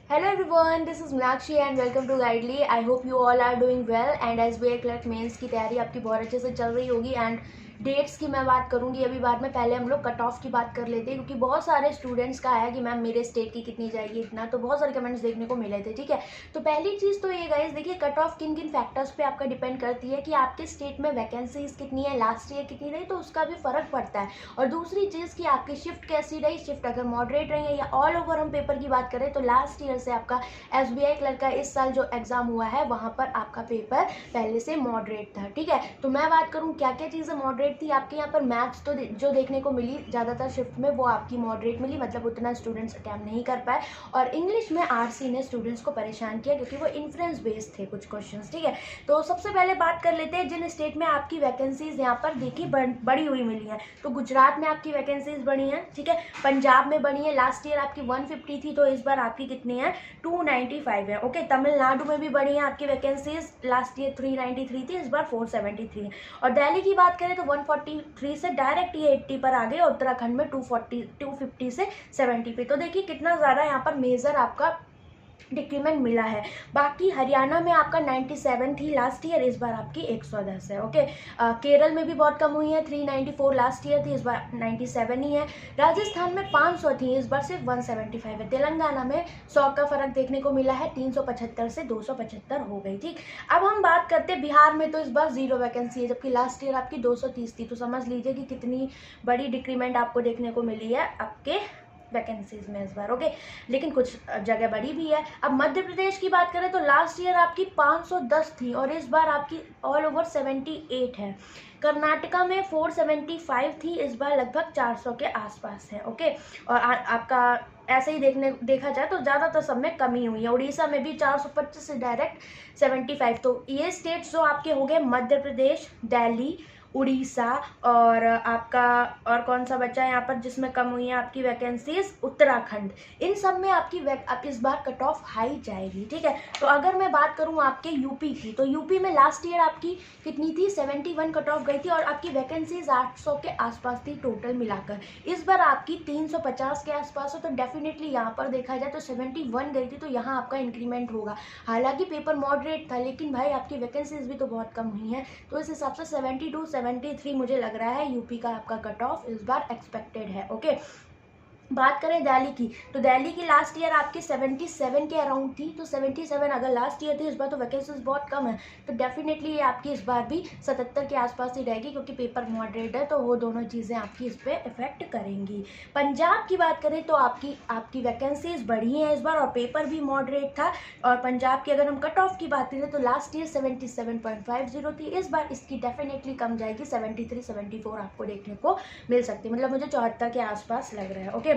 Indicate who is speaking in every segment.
Speaker 1: Hello everyone, this is Meenakshi and welcome to Guidely. I hope you all are doing well and SBI clerk mains की तैयारी आपकी बहुत अच्छे से चल रही होगी। एंड डेट्स की मैं बात करूंगी अभी बाद में, पहले हम लोग कट ऑफ की बात कर लेते हैं क्योंकि बहुत सारे स्टूडेंट्स का आया कि मैम मेरे स्टेट की कितनी जाएगी इतना, तो बहुत सारे कमेंट्स देखने को मिले थे। ठीक है, तो पहली चीज़ तो ये गाइस देखिए, कट ऑफ किन किन फैक्टर्स पे आपका डिपेंड करती है कि आपके स्टेट में वैकेंसीज कितनी है, लास्ट ईयर कितनी रही, तो उसका भी फर्क पड़ता है। और दूसरी चीज़ कि आपकी शिफ्ट कैसी रही, शिफ्ट अगर मॉडरेट रही है या ऑल ओवर हम पेपर की बात करें तो लास्ट ईयर से आपका SBI क्लर्क का इस साल जो एग्जाम हुआ है वहाँ पर आपका पेपर पहले से मॉडरेट था। ठीक है, तो मैं बात करूँ क्या क्या चीज़ें मॉडरेट थी आपके यहाँ पर। मैथ्स तो जो देखने को मिली ज़्यादातर शिफ्ट में वो आपकी मॉडरेट मिली, मतलब उतना स्टूडेंट्स अटैम्प्ट नहीं कर पाए। और इंग्लिश में RC ने स्टूडेंट्स को परेशान किया क्योंकि वो इन्फ्रेंस बेस्ड थे कुछ क्वेश्चन। ठीक है, तो सबसे पहले बात कर लेते हैं जिन स्टेट में आपकी वैकेंसीज यहाँ पर देखी बढ़ी हुई मिली है। तो गुजरात में आपकी वैकेंसीज बढ़ी हैं। ठीक है, पंजाब में बढ़ी है, लास्ट ईयर आपकी 150 थी तो इस बार आपकी कितनी है 295 है। ओके, तमिलनाडु में भी बढ़ी है आपकी वैकेंसीज, लास्ट ईयर 393 थी, इस बार 473 है। और दिल्ली की बात करें तो 143 से डायरेक्ट ये 80 पर आ गए, और उत्तराखंड में 250 से 70 पे। तो देखिए कितना ज़्यादा यहाँ पर मेजर आपका डिक्रीमेंट मिला है। बाकी हरियाणा में आपका 97 थी लास्ट ईयर, इस बार आपकी 110 है। ओके, केरल में भी बहुत कम हुई है, 394 लास्ट ईयर थी, इस बार 97 ही है। राजस्थान में 500 थी, इस बार सिर्फ 175 है। तेलंगाना में 100 का फर्क देखने को मिला है, 375 से 275 हो गई। ठीक, अब हम बात करते हैं बिहार में, तो इस बार 0 वैकेंसी है जबकि लास्ट ईयर आपकी 230 थी। तो समझ लीजिए कि कितनी बड़ी डिक्रीमेंट आपको देखने को मिली है आपके वैकेंसीज में इस बार। ओके, लेकिन कुछ जगह बड़ी भी है। अब मध्य प्रदेश की बात करें तो लास्ट ईयर आपकी 510 थी और इस बार आपकी ऑल ओवर 78 है। कर्नाटका में 475 थी, इस बार लगभग 400 के आसपास है। ओके, और आपका ऐसे ही देखा जाए तो ज़्यादातर सब में कमी हुई है। उड़ीसा में भी 425 से डायरेक्ट 75। तो ये स्टेट्स जो आपके हो गए मध्य प्रदेश, दिल्ली, उड़ीसा, और आपका और कौन सा बचा है यहाँ पर जिसमें कम हुई है आपकी वैकेंसीज, उत्तराखंड। इन सब में आपकी इस बार कट ऑफ हाई जाएगी। ठीक है, तो अगर मैं बात करूँ आपके यूपी की, तो यूपी में लास्ट ईयर आपकी कितनी थी 71 कट ऑफ गई थी और आपकी वैकेंसीज 800 के आसपास थी टोटल मिलाकर। इस बार आपकी 350 के आसपास हो, तो डेफिनेटली यहाँ पर देखा जाए तो 71 गई थी, तो यहाँ आपका इंक्रीमेंट होगा। हालांकि पेपर मॉडरेट था लेकिन भाई आपकी वैकेंसीज भी तो बहुत कम हुई हैं, तो इस हिसाब से 73 मुझे लग रहा है यूपी का आपका कट ऑफ इस बार एक्सपेक्टेड है। ओके, बात करें दिल्ली की, तो दिल्ली की लास्ट ईयर आपकी 77 के अराउंड थी, तो 77 अगर लास्ट ईयर थी, इस बार तो वैकेंसीज बहुत कम है, तो डेफिनेटली ये आपकी इस बार भी 77 के आसपास ही रहेगी क्योंकि पेपर मॉडरेट है, तो वो दोनों चीज़ें आपकी इस पर इफेक्ट करेंगी। पंजाब की बात करें तो आपकी वैकेंसीज बढ़ी हैं इस बार और पेपर भी मॉडरेट था। और पंजाब की अगर हम कट ऑफ की बात करें तो लास्ट ईयर 77.50 थी, इस बार इसकी डेफिनेटली कम जाएगी, 73-74 आपको देखने को मिल सकती है, मतलब मुझे 74 के आसपास लग रहा है। ओके,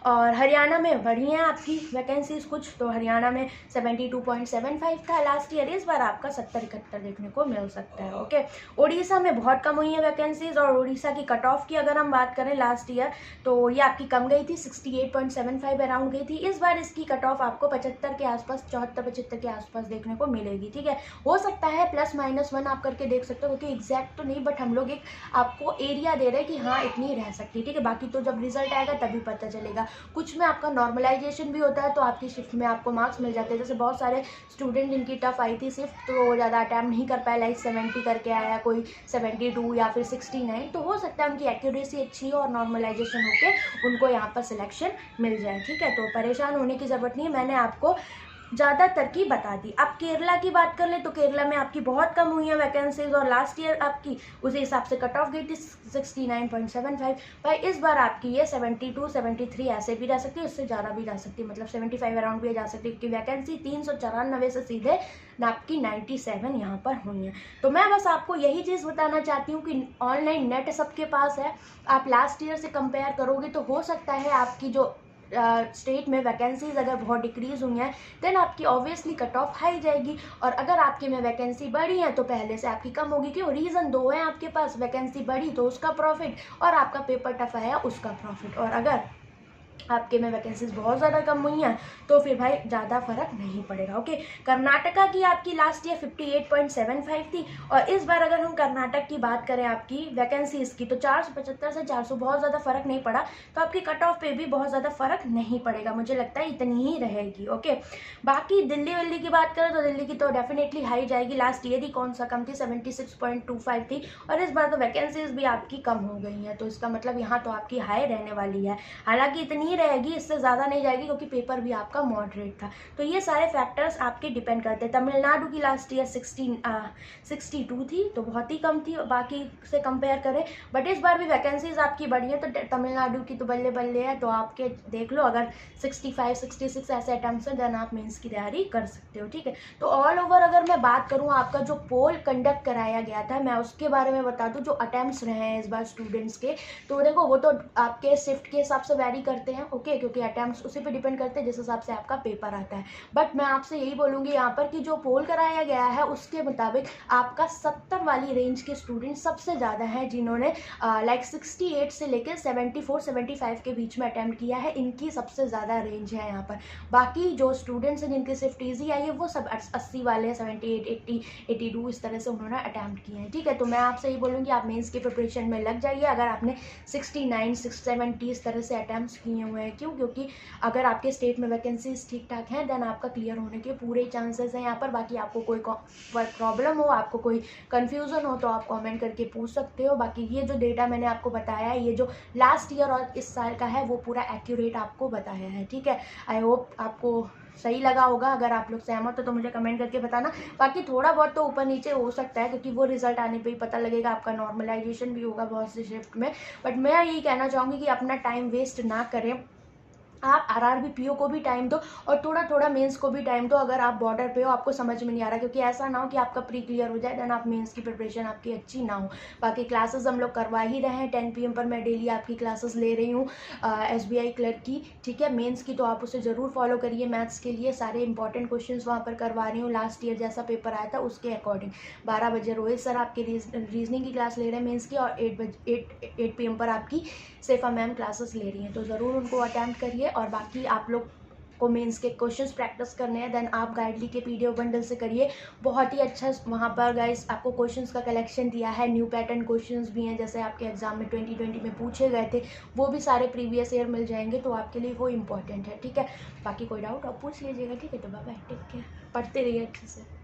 Speaker 1: और हरियाणा में बढ़ी हैं आपकी वैकेंसीज कुछ, तो हरियाणा में 72.75 था लास्ट ईयर, इस बार आपका 70-71 देखने को मिल सकता है। ओके, उड़ीसा में बहुत कम हुई है वैकेंसीज, और उड़ीसा की कट ऑफ की अगर हम बात करें लास्ट ईयर तो ये आपकी कम गई थी, 68.75 अराउंड गई थी, इस बार इसकी कट ऑफ आपको 75 के आसपास, 74-75 के आसपास देखने को मिलेगी। ठीक है, हो सकता है +-1 आप करके देख सकते हो क्योंकि एग्जैक्ट तो नहीं, बट हम लोग एक आपको एरिया दे रहे हैं कि हाँ इतनी रह सकती है। ठीक है, बाकी तो जब रिजल्ट आएगा तभी पता चलेगा। कुछ में आपका नॉर्मलाइजेशन भी होता है तो आपकी शिफ्ट में आपको मार्क्स मिल जाते हैं। जैसे बहुत सारे स्टूडेंट जिनकी टफ आई थी शिफ्ट, तो वो ज़्यादा अटैम्प्ट नहीं कर पाए, लाइक 70 करके आया, कोई 72 या फिर 69, तो हो सकता है उनकी एक्यूरेसी अच्छी हो और नॉर्मलाइजेशन होके उनको यहाँ पर सिलेक्शन मिल जाए। ठीक है, तो परेशान होने की ज़रूरत नहीं है, मैंने आपको ज़्यादातर की बता दी। अब केरला की बात कर ले तो केरला में आपकी बहुत कम हुई है वैकेंसीज और लास्ट ईयर आपकी उसी हिसाब से कट ऑफ गई थी 69.75। भाई इस बार आपकी ये 72-73 ऐसे भी रह सकती है, उससे ज़्यादा भी रह सकती है, मतलब 75 अराउंड भी जा सकती है क्योंकि वैकेंसी 394 से सीधे आपकी 97 यहाँ पर हुई है। तो मैं बस आपको यही चीज़ बताना चाहती हूँ कि ऑनलाइन नेट सबके पास है, आप लास्ट ईयर से कंपेयर करोगे तो हो सकता है आपकी जो स्टेट में वैकेंसीज अगर बहुत डिक्रीज हुई हैं देन आपकी ऑब्वियसली कट ऑफ हाई जाएगी, और अगर आपके में वैकेंसी बढ़ी है तो पहले से आपकी कम होगी। क्यों, रीज़न दो है आपके पास, वैकेंसी बढ़ी तो उसका प्रॉफिट और आपका पेपर टफ है उसका प्रॉफिट। और अगर आपके में वैकेंसीज बहुत ज़्यादा कम हुई हैं तो फिर भाई ज़्यादा फर्क नहीं पड़ेगा। ओके, कर्नाटका की आपकी लास्ट ईयर 58.75 थी, और इस बार अगर हम कर्नाटक की बात करें आपकी वैकेंसीज की, तो 475 से 400 बहुत ज़्यादा फर्क नहीं पड़ा, तो आपकी कट ऑफ पे भी बहुत ज़्यादा फर्क नहीं पड़ेगा, मुझे लगता है इतनी ही रहेगी। ओके, बाकी दिल्ली विल्ली की बात करें तो दिल्ली की तो डेफिनेटली हाई जाएगी। लास्ट ईयर ही कौन सा कम थी, 76.25 थी, और इस बार तो वैकेंसीज भी आपकी कम हो गई हैं, तो इसका मतलब यहाँ तो आपकी हाई रहने वाली है। हालांकि इतनी ही रहेगी, इससे ज़्यादा नहीं जाएगी, क्योंकि पेपर भी आपका मॉडरेट था। तो ये सारे फैक्टर्स आपके डिपेंड करते हैं। तमिलनाडु की लास्ट ईयर 62 थी, तो बहुत ही कम थी बाकी से कंपेयर करें, बट इस बार भी वैकेंसीज आपकी बढ़ी है, तो तमिलनाडु की तो बल्ले बल्ले है, तो आपके देख लो, अगर 65 66 ऐसे अटैम्प्ट हैं देन आप मेंस की तैयारी कर सकते हो। ठीक है, तो ऑल ओवर अगर मैं बात करूँ, आपका जो पोल कंडक्ट कराया गया था, मैं उसके बारे में बता दूँ, जो अटैम्प्ट्स रहे हैं इस बार स्टूडेंट्स के, तो देखो वो तो आपके शिफ्ट के हिसाब से वैरी करते हैं। ओके, क्योंकि अटैम्प्ट्स उसी पे डिपेंड करते हैं जिस हिसाब से आपका पेपर आता है। बट मैं आपसे यही बोलूँगी यहाँ पर कि जो पोल कराया गया है उसके मुताबिक आपका 70 वाली रेंज के स्टूडेंट सबसे ज़्यादा हैं, जिन्होंने लाइक 68 से लेकर 74 75 के बीच में अटैम्प्ट किया है, इनकी सबसे ज़्यादा रेंज है यहाँ पर। बाकी जो स्टूडेंट्स हैं जिनकी शिफ्ट ईजी आई है वो सब 80 वाले हैं, 78 80 82 इस तरह से उन्होंने अटैम्प्ट किए हैं। ठीक है, तो मैं आपसे यही बोलूँगी आप मेंस की प्रिपरेशन में लग जाइए, अगर आपने 69 670 इस तरह से अटैम्प्ट किए हुए हैं। क्यों? क्योंकि अगर आपके स्टेट में वैकेंसीज ठीक ठाक हैं देन आपका क्लियर होने के पूरे चांसेस हैं यहाँ पर। बाकी आपको कोई प्रॉब्लम हो, आपको कोई कन्फ्यूज़न हो, तो आप कमेंट करके पूछ सकते हो। बाकी ये जो डेटा मैंने आपको बताया है, ये जो लास्ट ईयर और इस साल का है, वो पूरा एक्यूरेट आपको बताया है। ठीक है, आई होप आपको सही लगा होगा। अगर आप लोग सहमत हो तो मुझे कमेंट करके बताना। बाकी थोड़ा बहुत तो ऊपर नीचे हो सकता है, क्योंकि वो रिजल्ट आने पे ही पता लगेगा, आपका नॉर्मलाइजेशन भी होगा बहुत से शिफ्ट में। बट मैं यही कहना चाहूँगी कि अपना टाइम वेस्ट ना करें, आप आरआरबी पीओ को भी टाइम दो और थोड़ा थोड़ा मेंस को भी टाइम दो। अगर आप बॉर्डर पे हो, आपको समझ में नहीं आ रहा, क्योंकि ऐसा ना हो कि आपका प्री क्लियर हो जाए देन आप मेंस की प्रिपरेशन आपकी अच्छी ना हो। बाकी क्लासेस हम लोग करवा ही रहे हैं, 10 PM पर मैं डेली आपकी क्लासेस ले रही हूँ SBI क्लर्क की। ठीक है, मेंस की तो आप उसे ज़रूर फॉलो करिए। मैथ्स के लिए सारे इंपॉर्टेंट क्वेश्चन वहाँ पर करवा रही हूँ, लास्ट ईयर जैसा पेपर आया था उसके अकॉर्डिंग। 12 बजे रोहित सर आपके रीजनिंग की क्लास ले रहे हैं मेंस की, और 8 PM पर आपकी सेफा मैम क्लासेस ले रही हैं, तो ज़रूर उनको अटैम्प्ट करिए। और बाकी आप लोग को मेंस के क्वेश्चंस प्रैक्टिस करने हैं देन आप गाइडली के PDF बंडल से करिए। बहुत ही अच्छा वहाँ पर गाइस आपको क्वेश्चंस का कलेक्शन दिया है, न्यू पैटर्न क्वेश्चंस भी हैं, जैसे आपके एग्जाम में 2020 में पूछे गए थे, वो भी सारे प्रीवियस ईयर मिल जाएंगे, तो आपके लिए वो इंपॉर्टेंट है। ठीक है, बाकी कोई डाउट आप पूछ लीजिएगा। ठीक है, तो बाय बाय, टेक केयर, पढ़ते रहिए अच्छे से।